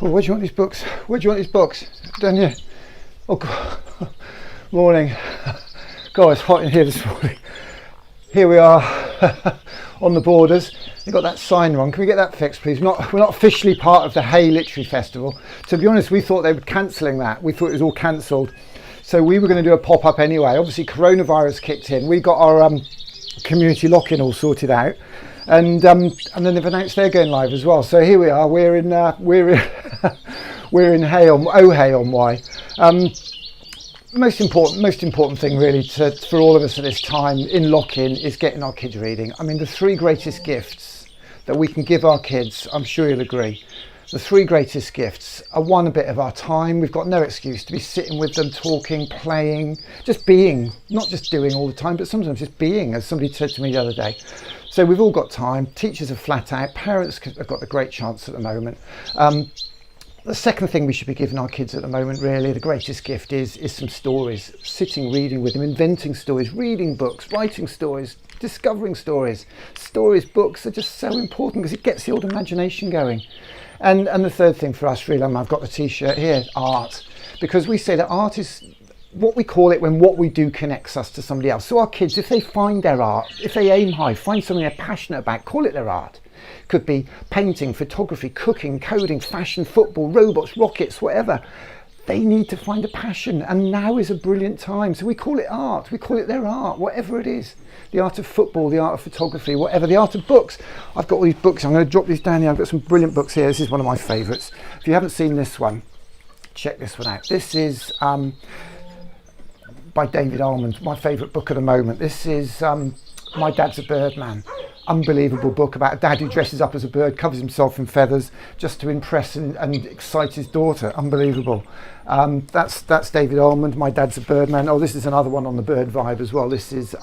Oh, where do you want these books? Where do you want these books? Don't you? Oh, God. Morning. God, it's hot in here this morning. Here we are on the borders. You've got that sign wrong. Can we get that fixed, please? We're not officially part of the Hay Literary Festival. To be honest, we thought they were cancelling that. We thought it was all cancelled. So we were going to do a pop-up anyway. Obviously, coronavirus kicked in. We got our community lock-in all sorted out. And then they've announced they're going live as well. So here we are. We're in we're in Hay on Wye. Most important thing really for all of us at this time in lock-in is getting our kids reading. I mean, the three greatest gifts that we can give our kids, I'm sure you'll agree, the three greatest gifts are one, a bit of our time. We've got no excuse to be sitting with them, talking, playing, just being, not just doing all the time, but sometimes just being, as somebody said to me the other day. So we've all got time. Teachers are flat out. Parents have got a great chance at the moment. The second thing we should be giving our kids at the moment, really, the greatest gift is some stories. Sitting, reading with them, inventing stories, reading books, writing stories, discovering stories. Stories, books are just so important because it gets the old imagination going. And the third thing for us, really, I've got the t-shirt here, art. Because we say that art is what we call it when what we do connects us to somebody else. So our kids, if they find their art, if they aim high, find something they're passionate about, call it their art. Could be painting, photography, cooking, coding, fashion, football, robots, rockets, whatever. They need to find a passion, and now is a brilliant time. So we call it art, we call it their art, whatever it is. The art of football, the art of photography, whatever, the art of books. I've got all these books, I'm going to drop these down here. I've got some brilliant books here. This is one of my favourites. If you haven't seen this one, check this one out. This is by David Almond, my favourite book at the moment. This is My Dad's a Birdman. Unbelievable book about a dad who dresses up as a bird, covers himself in feathers just to impress and excite his daughter. Unbelievable. That's David Almond, My Dad's a Birdman. Oh, this is another one on the bird vibe as well. This is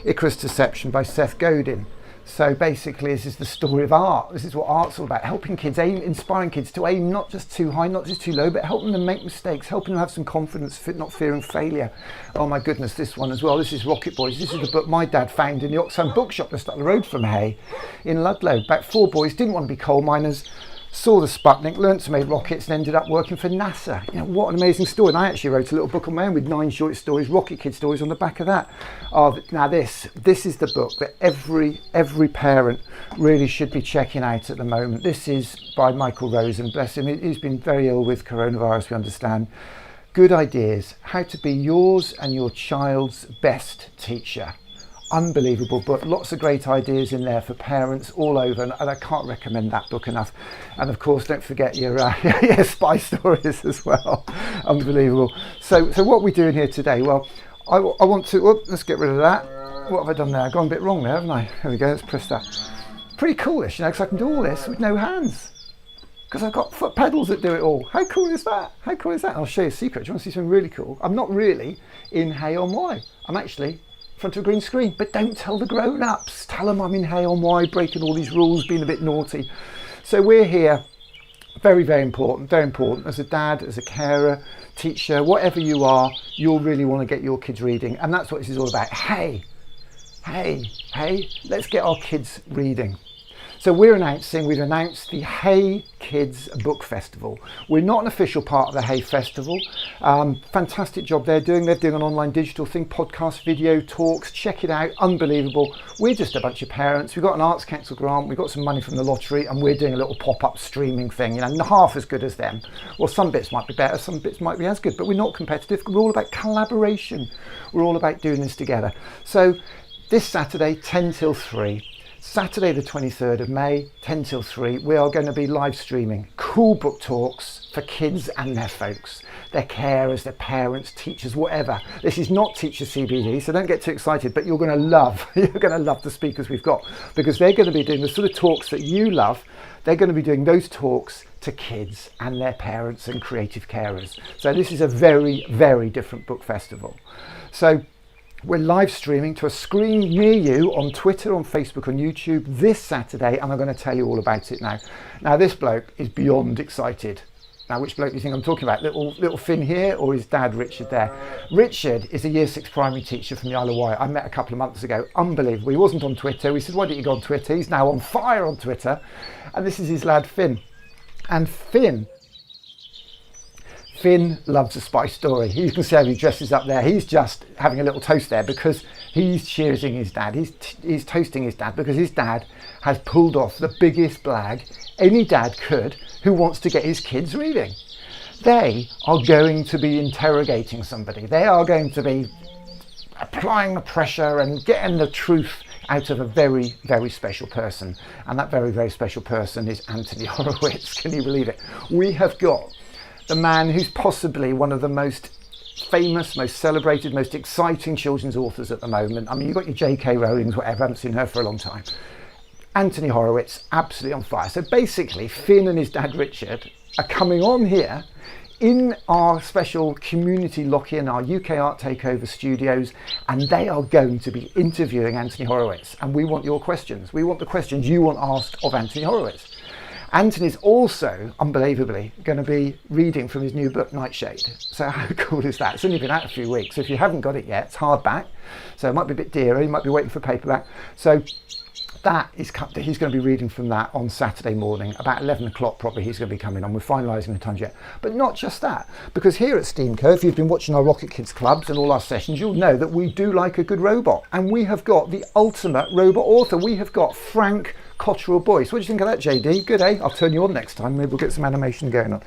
Icarus Deception by Seth Godin. So basically, this is the story of art. This is what art's all about, helping kids aim, inspiring kids to aim not just too high, not just too low, but helping them make mistakes, helping them have some confidence, not fearing failure. Oh my goodness, this one as well. This is Rocket Boys. This is the book my dad found in the Oxfam bookshop just up the road from Hay in Ludlow. About 4 boys, didn't want to be coal miners, saw the Sputnik, learnt to make rockets and ended up working for NASA. You know, what an amazing story. And I actually wrote a little book on my own with 9 short stories, Rocket Kid stories on the back of that. Now this is the book that every parent really should be checking out at the moment. This is by Michael Rosen, bless him. He's been very ill with coronavirus, we understand. Good Ideas, how to be yours and your child's best teacher. Unbelievable book, lots of great ideas in there for parents all over, and I can't recommend that book enough. And of course, don't forget your spy stories as well. Unbelievable. So what are we doing here today? Well, I want to, let's get rid of that. What have I done there? I've gone a bit wrong there, haven't I? There we go, let's press that. Pretty coolish, you know, because I can do all this with no hands. Because I've got foot pedals that do it all. How cool is that? How cool is that? I'll show you a secret. Do you want to see something really cool? I'm not really in Hay on Wye. I'm actually in front of a green screen, but don't tell the grown-ups. Tell them I'm in Hay on Wye, breaking all these rules, being a bit naughty. So we're here, very, very important, as a dad, as a carer, teacher, whatever you are, you'll really want to get your kids reading. And that's what this is all about. Hey, let's get our kids reading. So we've announced the Hay Kids Book Festival. We're not an official part of the Hay Festival. Fantastic job they're doing. They're doing an online digital thing, podcast, video, talks. Check it out, unbelievable. We're just a bunch of parents. We've got an Arts Council grant. We've got some money from the lottery, and we're doing a little pop-up streaming thing, you know, half as good as them. Well, some bits might be better, some bits might be as good, but we're not competitive. We're all about collaboration. We're all about doing this together. So this Saturday, 10 till 3. Saturday the 23rd of May, 10 till 3, we are going to be live streaming cool book talks for kids and their folks, their carers, their parents, teachers, whatever. This is not teacher CBD, so don't get too excited, but you're going to love the speakers we've got, because they're going to be doing the sort of talks that you love. They're going to be doing those talks to kids and their parents and creative carers. So this is a very, very different book festival. So we're live streaming to a screen near you on Twitter, on Facebook, on YouTube this Saturday, and I'm going to tell you all about it now. Now, this bloke is beyond excited. Now, which bloke do you think I'm talking about? Little Finn here, or his dad, Richard, there? Richard is a Year 6 primary teacher from the Isle of Wight. I met a couple of months ago. Unbelievable. He wasn't on Twitter. We said, why don't you go on Twitter? He's now on fire on Twitter. And this is his lad, Finn. And Finn Finn loves a spice story. You can see how he dresses up there. He's just having a little toast there because he's cheersing his dad. He's toasting his dad because his dad has pulled off the biggest blag any dad could who wants to get his kids reading. They are going to be interrogating somebody. They are going to be applying the pressure and getting the truth out of a very, very special person. And that very, very special person is Anthony Horowitz. Can you believe it? We have got the man who's possibly one of the most famous, most celebrated, most exciting children's authors at the moment. I mean, you've got your J.K. Rowling's, whatever, I haven't seen her for a long time. Anthony Horowitz, absolutely on fire. So basically, Finn and his dad Richard are coming on here in our special community lock-in, our UK Art Takeover studios, and they are going to be interviewing Anthony Horowitz. And we want your questions. We want the questions you want asked of Anthony Horowitz. Anthony's also, unbelievably, going to be reading from his new book, Nightshade. So how cool is that? It's only been out a few weeks. So if you haven't got it yet, it's hardback. So it might be a bit dearer. You might be waiting for paperback. So that is, he's going to be reading from that on Saturday morning, about 11 o'clock probably he's going to be coming on. We're finalising the times yet. But not just that, because here at Steamco, if you've been watching our Rocket Kids clubs and all our sessions, you'll know that we do like a good robot. And we have got the ultimate robot author. We have got Frank Cottrell Boyce. What do you think of that, JD? Good, eh? I'll turn you on next time. Maybe we'll get some animation going on.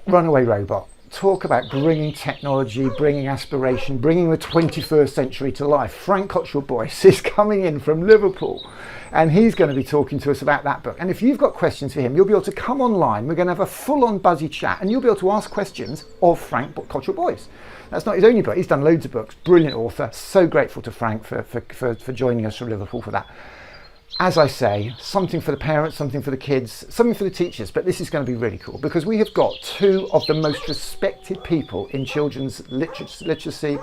Runaway Robot. Talk about bringing technology, bringing aspiration, bringing the 21st century to life. Frank Cottrell Boyce is coming in from Liverpool and he's going to be talking to us about that book. And if you've got questions for him, you'll be able to come online. We're going to have a full-on buzzy chat and you'll be able to ask questions of Frank Cottrell Boyce. That's not his only book. He's done loads of books. Brilliant author. So grateful to Frank for joining us from Liverpool for that. As I say, something for the parents, something for the kids, something for the teachers, but this is going to be really cool because we have got two of the most respected people in children's literacy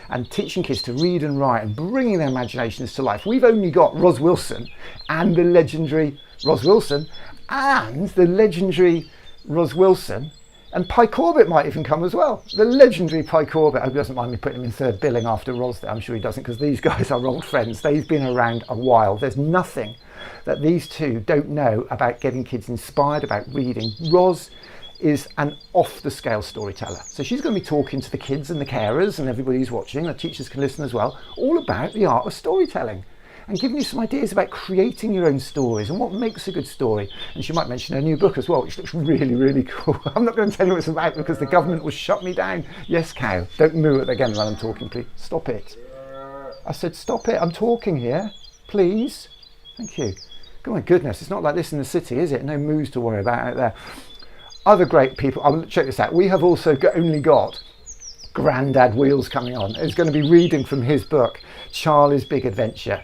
and teaching kids to read and write and bringing their imaginations to life. We've only got Ros Wilson and the legendary Ros Wilson and Pi Corbett might even come as well. The legendary Pi Corbett. I hope he doesn't mind me putting him in third billing after Ros there. I'm sure he doesn't because these guys are old friends. They've been around a while. There's nothing that these two don't know about getting kids inspired about reading. Ros is an off-the-scale storyteller. So she's going to be talking to the kids and the carers and everybody who's watching. The teachers can listen as well. All about the art of storytelling and giving you some ideas about creating your own stories and what makes a good story. And she might mention her new book as well, which looks really, really cool. I'm not going to tell you what it's about because the government will shut me down. Yes, cow, don't moo it again while I'm talking, please. Stop it. I said, stop it, I'm talking here, please. Thank you. Oh my goodness, it's not like this in the city, is it? No moos to worry about out there. Other great people, check this out. We have also only got Grandad Wheels coming on. He's going to be reading from his book, Charlie's Big Adventure.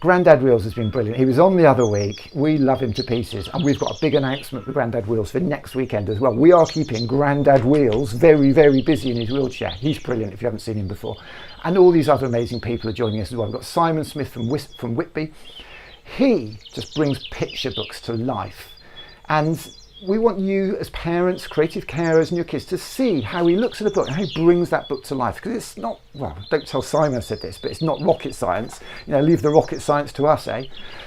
Grandad Wheels has been brilliant. He was on the other week. We love him to pieces. And we've got a big announcement with Grandad Wheels for next weekend as well. We are keeping Grandad Wheels very, very busy in his wheelchair. He's brilliant if you haven't seen him before. And all these other amazing people are joining us as well. We've got Simon Smith from Whitby. He just brings picture books to life. And we want you as parents, creative carers and your kids to see how he looks at a book and how he brings that book to life. Because it's not, well, don't tell Simon I said this, but it's not rocket science. You know, leave the rocket science to us, eh?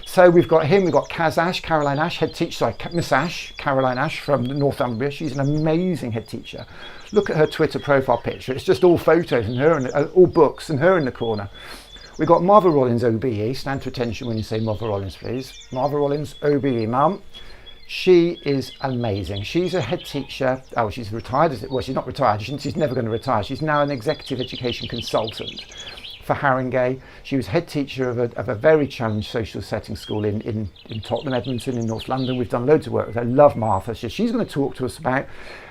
So we've got him, we've got Caroline Ash, head teacher, sorry, Miss Ash, Caroline Ash from Northumbria. She's an amazing head teacher. Look at her Twitter profile picture. It's just all photos and her, and all books and her in the corner. We've got Marva Rollins, OBE. Stand to attention when you say Marva Rollins, please. Marva Rollins, OBE, mum. She is amazing. She's a head teacher. Oh, she's retired. Well, she's not retired. She's never going to retire. She's now an executive education consultant for Haringey. She was head teacher of a very challenged social setting school in Tottenham, Edmonton, in North London. We've done loads of work with her. Love Martha. So she's going to talk to us about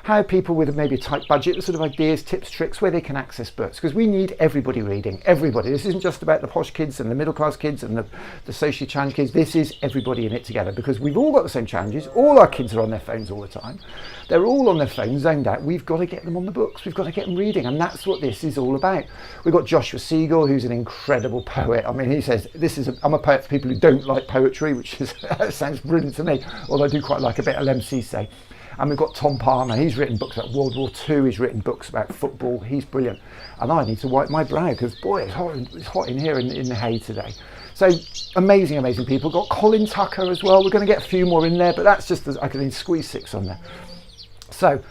how people with maybe a tight budget, the sort of ideas, tips, tricks, where they can access books. Because we need everybody reading. Everybody. This isn't just about the posh kids and the middle class kids and the socially challenged kids. This is everybody in it together because we've all got the same challenges. All our kids are on their phones all the time. They're all on their phones, zoned out. We've got to get them on the books. We've got to get them reading. And that's what this is all about. We've got Joshua Siegel, who's an incredible poet. I mean, he says, I'm a poet for people who don't like poetry, which is sounds brilliant to me, although I do quite like a bit of Lemcise. And we've got Tom Palmer. He's written books about World War II. He's written books about football. He's brilliant. And I need to wipe my brow because, boy, it's hot in here in the hay today. So amazing, amazing people. Got Colin Tucker as well. We're going to get a few more in there, but that's just, I can squeeze 6 on there. So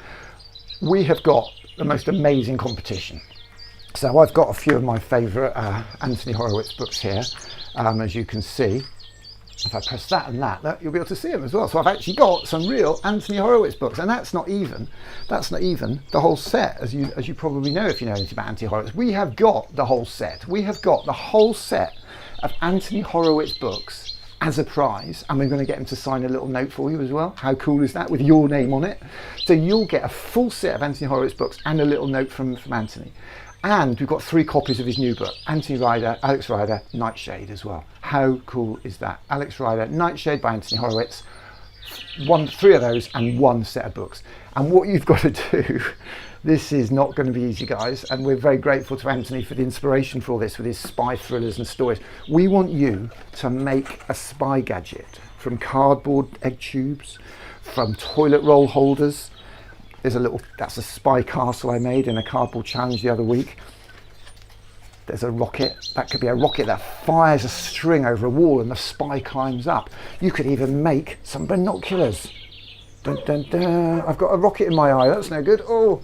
we have got the most amazing competition. So I've got a few of my favourite Anthony Horowitz books here, as you can see. If I press that and that, you'll be able to see them as well. So I've actually got some real Anthony Horowitz books, and that's not even the whole set, as you probably know if you know anything about Anthony Horowitz. We have got the whole set. We have got the whole set of Anthony Horowitz books as a prize, and we're going to get him to sign a little note for you as well. How cool is that, with your name on it? So you'll get a full set of Anthony Horowitz books and a little note from Anthony. And we've got 3 copies of his new book, Anthony Rider, Alex Rider, Nightshade as well. How cool is that? Alex Rider, Nightshade by Anthony Horowitz, 3 of those and 1 set of books. And what you've got to do, this is not going to be easy, guys, and we're very grateful to Anthony for the inspiration for all this with his spy thrillers and stories. We want you to make a spy gadget from cardboard egg tubes, from toilet roll holders. That's a spy castle I made in a cardboard challenge the other week. There's a rocket. That could be a rocket that fires a string over a wall and the spy climbs up. You could even make some binoculars. Dun, dun, dun. I've got a rocket in my eye. That's no good. Oh.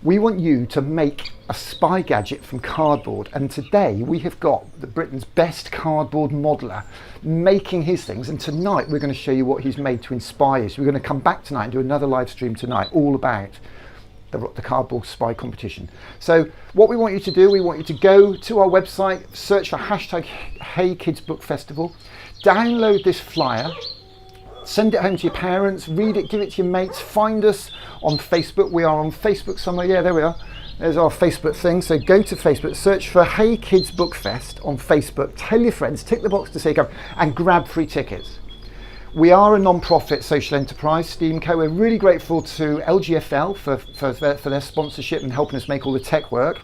We want you to make a spy gadget from cardboard, and today we have got Britain's best cardboard modeler making his things, and tonight we're going to show you what he's made to inspire you. So we're going to come back tonight and do another live stream tonight all about the cardboard spy competition. So what we want you to do, we want you to go to our website, search for hashtag Hey Kids Book Festival, download this flyer, send it home to your parents, read it, give it to your mates, find us on Facebook. We are on Facebook somewhere. Yeah, there we are. There's our Facebook thing. So go to Facebook, search for Hey Kids Book Fest on Facebook, tell your friends, tick the box to say come, and grab free tickets. We are a non-profit social enterprise, Steamco. We're really grateful to LGFL for their sponsorship and helping us make all the tech work.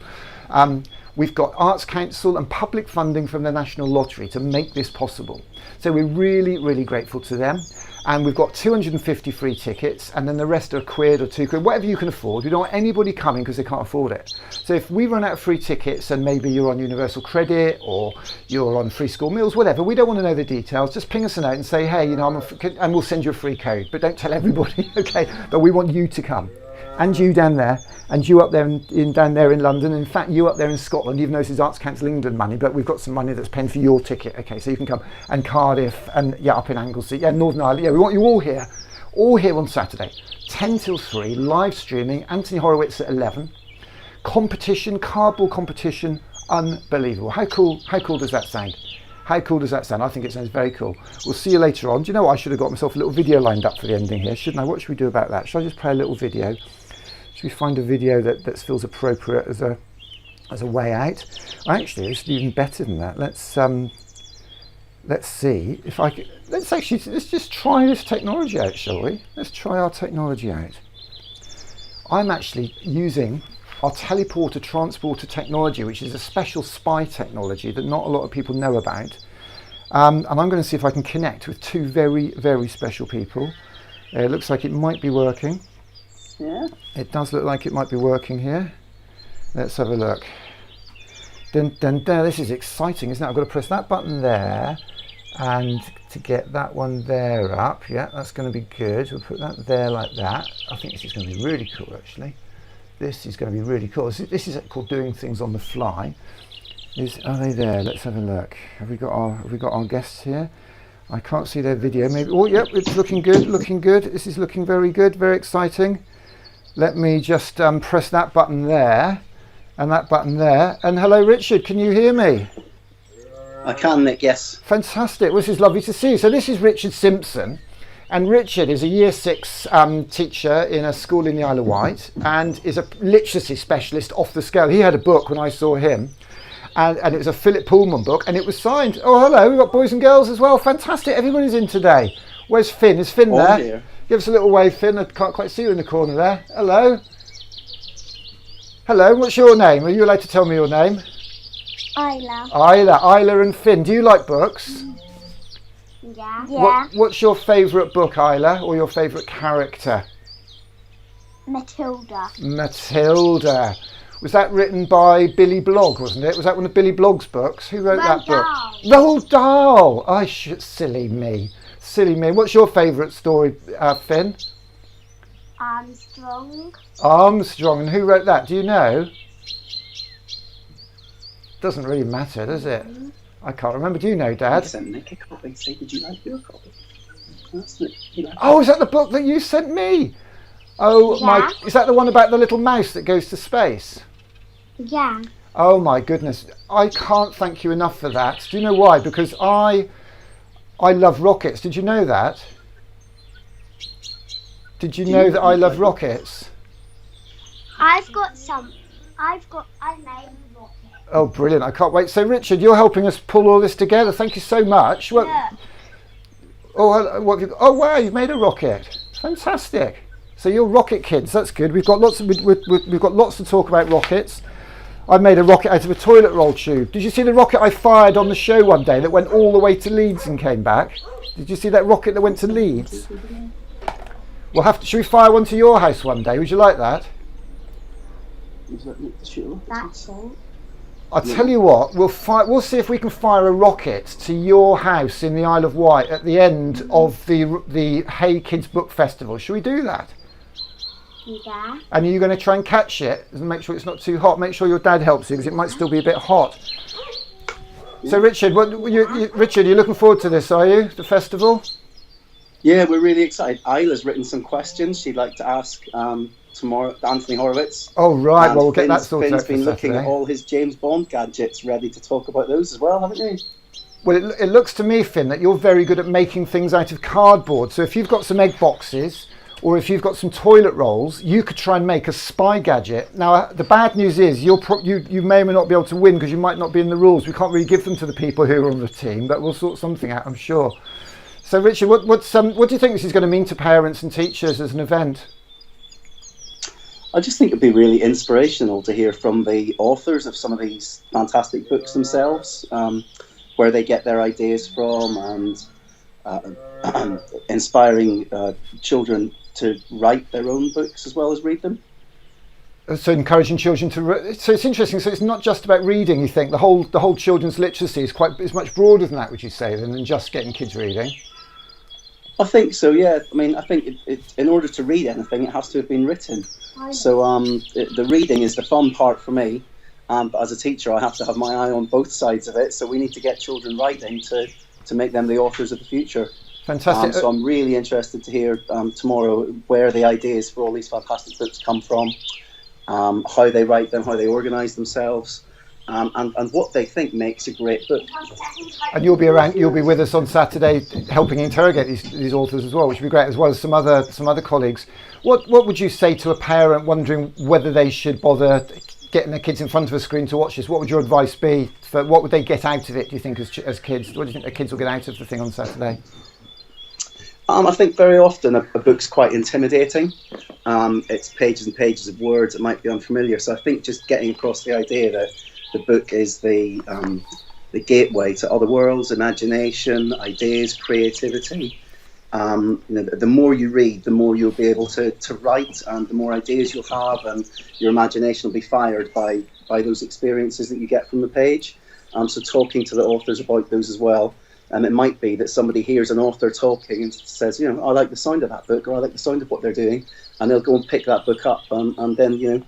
We've got Arts Council and public funding from the National Lottery to make this possible. So we're really, really grateful to them. And we've got 250 free tickets, and then the rest are £1 or £2, whatever you can afford. We don't want anybody coming because they can't afford it. So if we run out of free tickets and maybe you're on Universal Credit or you're on free school meals, whatever, we don't want to know the details. Just ping us a note and say, hey, you know, and we'll send you a free code. But don't tell everybody, okay? But we want you to come. And you down there, and you up there down there in London. In fact, you up there in Scotland, even though this is Arts Council England money, but we've got some money that's paying for your ticket. Okay, so you can come. And Cardiff, and yeah, up in Anglesey, yeah, Northern Ireland. Yeah, we want you all here on Saturday, 10 till 3, live streaming. Anthony Horowitz at 11. Competition, cardboard competition, unbelievable. How cool does that sound? How cool does that sound? I think it sounds very cool. We'll see you later on. Do you know what? I should have got myself a little video lined up for the ending here, shouldn't I? What should we do about that? Should I just play a little video? Should we find a video that feels appropriate as a way out? Actually, it's even better than that. Let's see if I can. Let's just try this technology out, shall we? Let's try our technology out. I'm actually using our teleporter transporter technology, which is a special spy technology that not a lot of people know about. And I'm going to see if I can connect with 2 very, very special people. It looks like it might be working. Yeah. It does look like it might be working here. Let's have a look. Dun, dun, dun. This is exciting, isn't it? I've got to press that button there, and to get that one there up. Yeah, that's going to be good. We'll put that there like that. I think this is going to be really cool, actually. This is going to be really cool. This is called doing things on the fly. Are they there? Let's have a look. Have we got our guests here? I can't see their video. Maybe. Oh, yep, it's looking good. Looking good. This is looking very good. Very exciting. Let me just press that button there, and that button there. And hello, Richard. Can you hear me? I can, Nick. Yes. Fantastic. Well, this is lovely to see you. So this is Richard Simpson. And Richard is a Year 6 teacher in a school in the Isle of Wight and is a literacy specialist off the scale. He had a book when I saw him, and it was a Philip Pullman book, and it was signed. Oh, hello, we've got boys and girls as well. Fantastic, everybody's in today. Where's Finn? Is Finn there? Dear. Give us a little wave, Finn. I can't quite see you in the corner there. Hello. Hello, what's your name? Are you allowed to tell me your name? Isla. Isla and Finn. Do you like books? Yeah. What's your favourite book, Isla, or your favourite character? Matilda. Matilda. Was that written by Billy Blogg, wasn't it? Was that one of Billy Blogg's books? Who wrote that book? Roald Dahl. Silly me. What's your favourite story, Finn? Armstrong. Armstrong. And who wrote that? Do you know? Doesn't really matter, does it? I can't remember. Do you know, I Dad? sent Nick a copy. Say, did you like your copy? That's it. You know. Oh, is that the book that you sent me? Oh Yeah. my! Is that the one about the little mouse that goes to space? Yeah. Oh my goodness! I can't thank you enough for that. Do you know why? Because I love rockets. Did you know that? Did you know that I love rockets? I made a rocket. Oh, brilliant! I can't wait. So, Richard, you're helping us pull all this together. Thank you so much. What? Look. Oh, what have you? Oh, wow! You've made a rocket. Fantastic. So you're rocket kids. That's good. We've got lots to talk about rockets. I made a rocket out of a toilet roll tube. Did you see the rocket I fired on the show one day that went all the way to Leeds and came back? Did you see that rocket that went to Leeds? Should we fire one to your house one day? Would you like that? That's it. I'll tell you what, we'll see if we can fire a rocket to your house in the Isle of Wight at the end of the Hey Kids Book Festival. Should we do that? Yeah. And are you going to try and catch it and make sure it's not too hot? Make sure your dad helps you because it might still be a bit hot. So Richard, Richard, you're looking forward to this, are you? The festival? Yeah, we're really excited. Isla's written some questions she'd like to ask tomorrow, Anthony Horowitz. Oh right, And well we'll get that Finn's sorted out for been looking at Saturday. all his James Bond gadgets, ready to talk about those as well, haven't you? Well, it looks to me, Finn, that you're very good at making things out of cardboard. So if you've got some egg boxes, or if you've got some toilet rolls, you could try and make a spy gadget. Now, the bad news is you may or may not be able to win because you might not be in the rules. We can't really give them to the people who are on the team, but we'll sort something out, I'm sure. So, Richard, what do you think this is going to mean to parents and teachers as an event? I just think it'd be really inspirational to hear from the authors of some of these fantastic books themselves, where they get their ideas from, and inspiring children to write their own books as well as read them. So encouraging children to. So it's interesting. So it's not just about reading. You think the whole children's literacy is much broader than that, would you say, than just getting kids reading? I think so. Yeah. I mean, I think in order to read anything, it has to have been written. So the reading is the fun part for me. But as a teacher, I have to have my eye on both sides of it. So we need to get children writing to make them the authors of the future. Fantastic. So I'm really interested to hear tomorrow where the ideas for all these fantastic books come from, how they write them, how they organise themselves, and what they think makes a great book. And you'll be with us on Saturday, helping interrogate these authors as well, which would be great, as well as some other colleagues. What would you say to a parent wondering whether they should bother getting their kids in front of a screen to watch this? What would your advice be? What would they get out of it, do you think, as kids? What do you think their kids will get out of the thing on Saturday? I think very often a book's quite intimidating. It's pages and pages of words. It might be unfamiliar. So I think just getting across the idea that the book is the gateway to other worlds, imagination, ideas, creativity. The more you read, the more you'll be able to write, and the more ideas you'll have, and your imagination will be fired by those experiences that you get from the page. So talking to the authors about those as well. And it might be that somebody hears an author talking and says, I like the sound of that book, or I like the sound of what they're doing, and they'll go and pick that book up, and then,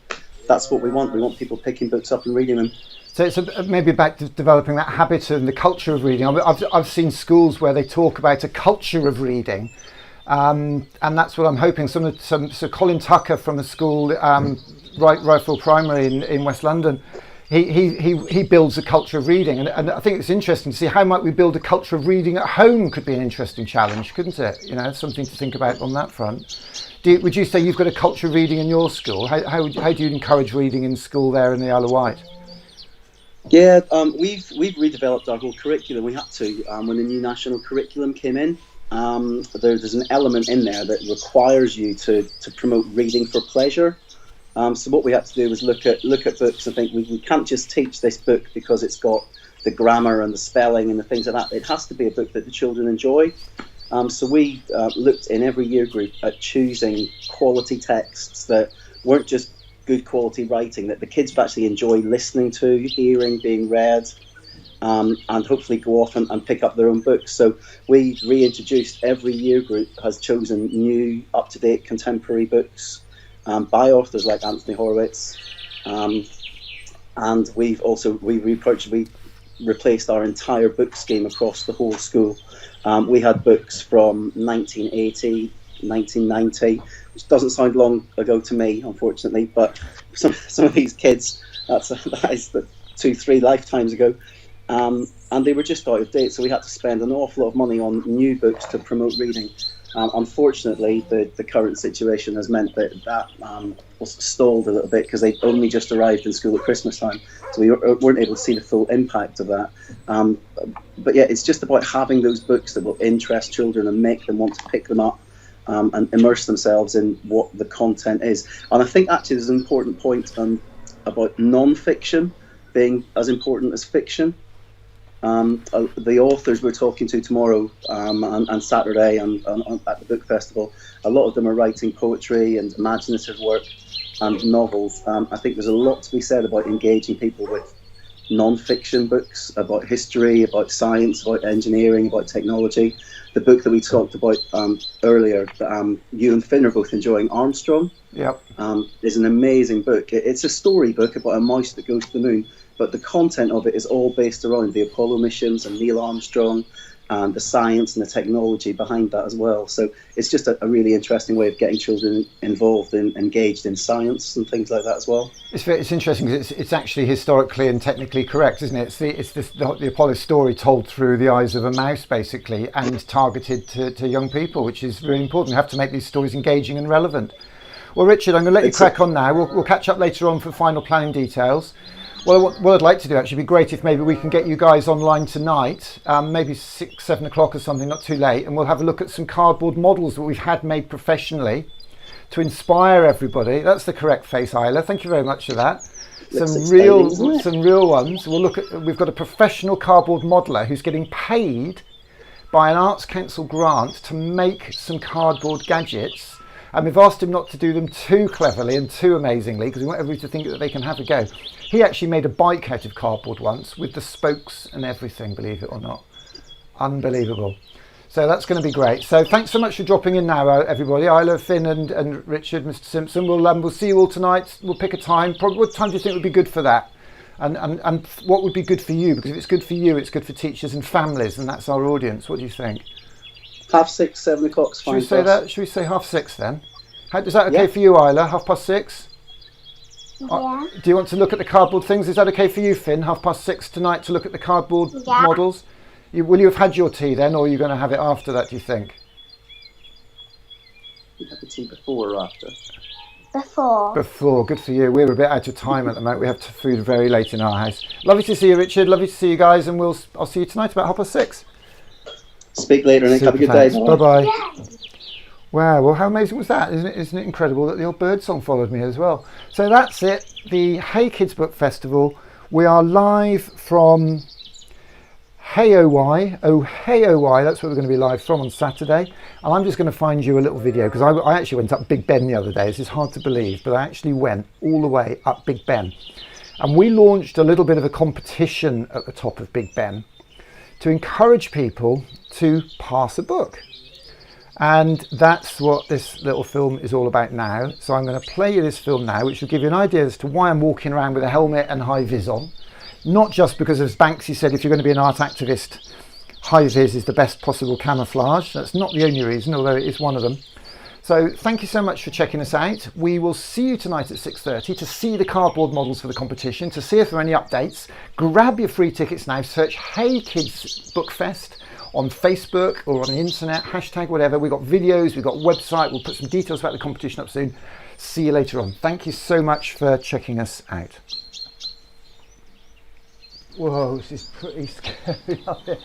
that's what we want. We want people picking books up and reading them. So it's maybe about developing that habit and the culture of reading. I've seen schools where they talk about a culture of reading, and that's what I'm hoping. So Colin Tucker from a school, Rifle Primary in West London, he builds a culture of reading, and I think it's interesting to see how might we build a culture of reading at home. Could be an interesting challenge, couldn't it? Something to think about on that front. Would you say you've got a culture of reading in your school? How do you encourage reading in school there in the Isle of Wight? Yeah, we've redeveloped our whole curriculum. We had to when the new national curriculum came in. There's an element in there that requires you to promote reading for pleasure. So what we had to do was look at books and think we can't just teach this book because it's got the grammar and the spelling and the things like that. It has to be a book that the children enjoy. So we looked in every year group at choosing quality texts that weren't just good quality writing, that the kids would actually enjoy listening to, hearing, being read. and hopefully go off and pick up their own books. So we reintroduced, every year group has chosen new, up-to-date contemporary books by authors like Anthony Horowitz, and we replaced our entire book scheme across the whole school. We had books from 1980, 1990, which doesn't sound long ago to me, unfortunately, but some of these kids, that is 2-3 lifetimes ago, and they were just out of date, so we had to spend an awful lot of money on new books to promote reading. Unfortunately, the current situation has meant that was stalled a little bit, because they only just arrived in school at Christmas time, so we weren't able to see the full impact of that. But yeah, it's just about having those books that will interest children and make them want to pick them up and immerse themselves in what the content is. And I think actually there's an important point about non-fiction being as important as fiction. The authors we're talking to tomorrow and Saturday and at the book festival, a lot of them are writing poetry and imaginative work and novels. I think there's a lot to be said about engaging people with non-fiction books about history, about science, about engineering, about technology. The book that we talked about earlier, that you and Finn are both enjoying, Armstrong, is an amazing book. It's a story book about a mouse that goes to the moon, but the content of it is all based around the Apollo missions and Neil Armstrong and the science and the technology behind that as well. So it's just a really interesting way of getting children involved and engaged in science and things like that as well. It's interesting because it's actually historically and technically correct, isn't it? It's the Apollo story told through the eyes of a mouse, basically, and targeted to young people, which is really important. We have to make these stories engaging and relevant. Well, Richard, I'm going to let you crack on now. We'll catch up later on for final planning details. Well, what I'd like to do, actually, would be great if maybe we can get you guys online tonight, maybe 6-7 o'clock or something, not too late, and we'll have a look at some cardboard models that we've had made professionally to inspire everybody. That's the correct face, Isla. Thank you very much for that. Some real ones. We've got a professional cardboard modeller who's getting paid by an Arts Council grant to make some cardboard gadgets. And we've asked him not to do them too cleverly and too amazingly, because we want everybody to think that they can have a go. He actually made a bike out of cardboard once with the spokes and everything, believe it or not. Unbelievable. So that's going to be great. So thanks so much for dropping in now, everybody. Isla, Finn and Richard, Mr. Simpson. We'll see you all tonight. We'll pick a time. Probably, what time do you think would be good for that? And what would be good for you? Because if it's good for you, it's good for teachers and families, and that's our audience. What do you think? 6:30, 7 o'clock's fine. Should we say that? Should we say 6:30 then? Is that okay for you, Isla? 6:30? Yeah. Do you want to look at the cardboard things? Is that okay for you, Finn? 6:30 tonight to look at the cardboard models? Will you have had your tea then, or are you going to have it after that, do you think? You have the tea before or after? Before. Good for you. We're a bit out of time at the moment. We have food very late in our house. Lovely to see you, Richard. Lovely to see you guys, and I'll see you tonight about 6:30. Speak later, Nick. Have a good day. Bye-bye. Yeah. Wow, well, how amazing was that? Isn't it incredible that the old bird song followed me as well? So that's it, the Hey Kids Book Festival. We are live from Hay-o-Wye. Oh, Hay-o-Wye, that's where we're going to be live from on Saturday. And I'm just going to find you a little video, because I actually went up Big Ben the other day. This is hard to believe, but I actually went all the way up Big Ben. And we launched a little bit of a competition at the top of Big Ben to encourage people to pass a book. And that's what this little film is all about now. So I'm going to play you this film now, which will give you an idea as to why I'm walking around with a helmet and high vis on. Not just because, as Banksy said, if you're going to be an art activist, high vis is the best possible camouflage. That's not the only reason, although it is one of them. So thank you so much for checking us out. We will see you tonight at 6:30 to see the cardboard models for the competition, to see if there are any updates. Grab your free tickets now, search Hey Kids Book Fest on Facebook or on the internet, hashtag whatever. We've got videos, we've got a website, we'll put some details about the competition up soon. See you later on. Thank you so much for checking us out. Whoa, this is pretty scary up here.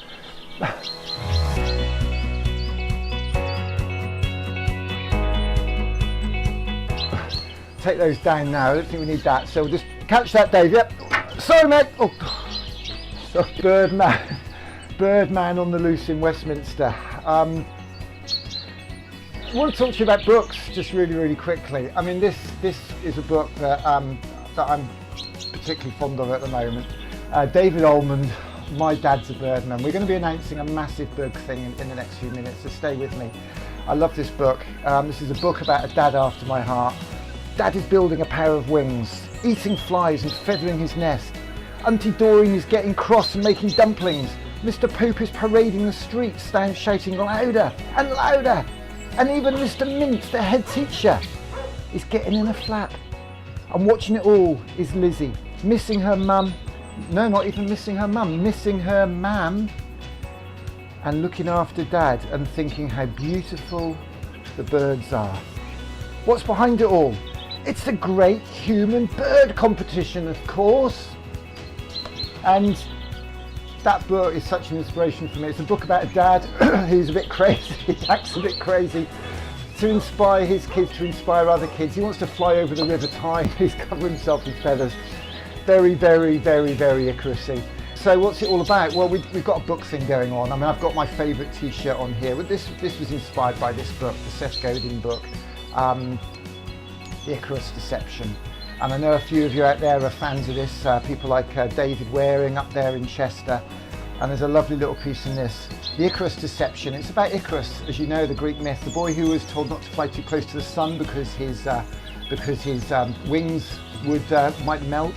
Take those down now. I don't think we need that. So we'll just catch that, Dave. Yep. Sorry, mate. Oh, so Birdman on the loose in Westminster. I want to talk to you about books just really quickly. I mean, this is a book that I'm particularly fond of at the moment. David Ullman, My Dad's a Birdman. We're going to be announcing a massive book thing in the next few minutes, so stay with me. I love this book. This is a book about a dad after my heart. Dad is building a pair of wings, eating flies and feathering his nest. Auntie Doreen is getting cross and making dumplings. Mr. Poop is parading the streets, shouting louder and louder. And even Mr. Mint, the head teacher, is getting in a flap. And watching it all is Lizzie, missing her mum. No, not even missing her mum, missing her mam. And looking after Dad and thinking how beautiful the birds are. What's behind it all? It's the Great Human Bird Competition, of course. And that book is such an inspiration for me. It's a book about a dad who's a bit crazy, he acts a bit crazy, to inspire his kids, to inspire other kids. He wants to fly over the River Tyne, he's covered himself in feathers. Very, very, very, very Icarus-y. So what's it all about? Well, we've got a book thing going on. I mean, I've got my favourite t-shirt on here. This was inspired by this book, the Seth Godin book, The Icarus Deception. And I know a few of you out there are fans of this, people like David Waring up there in Chester. And there's a lovely little piece in this, The Icarus Deception. It's about Icarus, as you know, the Greek myth, the boy who was told not to fly too close to the sun because his wings might melt.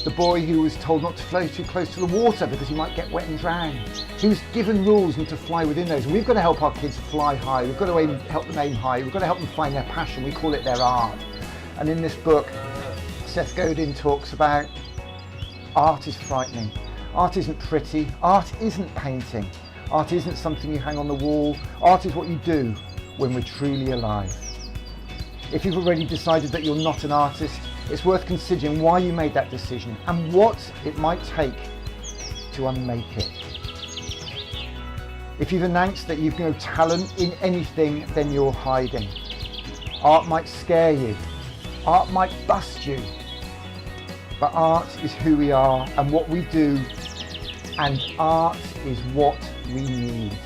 The boy who was told not to fly too close to the water because he might get wet and drown. He was given rules and to fly within those. We've got to help our kids fly high. We've got to help them aim high. We've got to help them find their passion. We call it their art. And in this book, Seth Godin talks about art is frightening. Art isn't pretty. Art isn't painting. Art isn't something you hang on the wall. Art is what you do when we're truly alive. If you've already decided that you're not an artist, it's worth considering why you made that decision and what it might take to unmake it. If you've announced that you've no talent in anything, then you're hiding. Art might scare you. Art might bust you. But art is who we are and what we do, and art is what we need.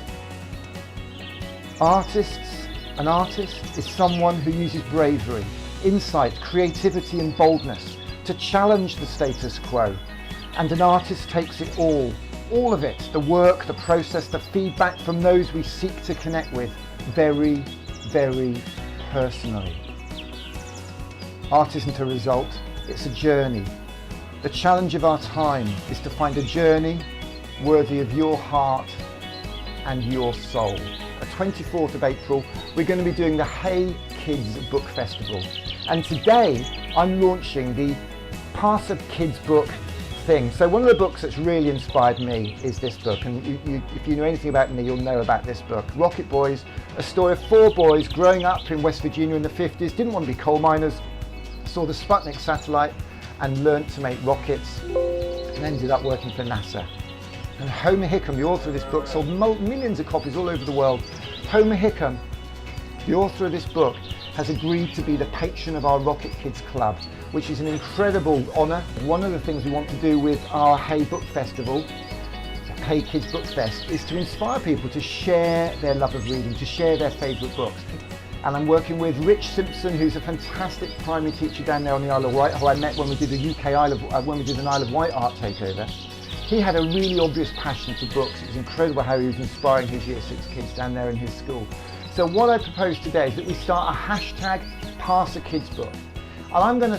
An artist is someone who uses bravery, insight, creativity and boldness to challenge the status quo. And an artist takes it all of it, the work, the process, the feedback from those we seek to connect with, very, very personally. Art isn't a result, it's a journey. The challenge of our time is to find a journey worthy of your heart and your soul. The 24th of April, we're going to be doing the Hey Kids Book Festival. And today I'm launching the Pass of Kids book thing. So one of the books that's really inspired me is this book. And if you know anything about me, you'll know about this book. Rocket Boys, a story of 4 boys growing up in West Virginia in the 50s, didn't want to be coal miners, saw the Sputnik satellite and learnt to make rockets and ended up working for NASA. And Homer Hickam, the author of this book, sold millions of copies all over the world. Homer Hickam, the author of this book, has agreed to be the patron of our Rocket Kids Club, which is an incredible honour. One of the things we want to do with our Hey Book Festival, Hey Kids Book Fest, is to inspire people to share their love of reading, to share their favourite books. And I'm working with Rich Simpson, who's a fantastic primary teacher down there on the Isle of Wight, who I met when we did the when we did an Isle of Wight art takeover. He had a really obvious passion for books. It was incredible how he was inspiring his Year 6 kids down there in his school. So what I propose today is that we start a hashtag Pass a Kids Book. And I'm going to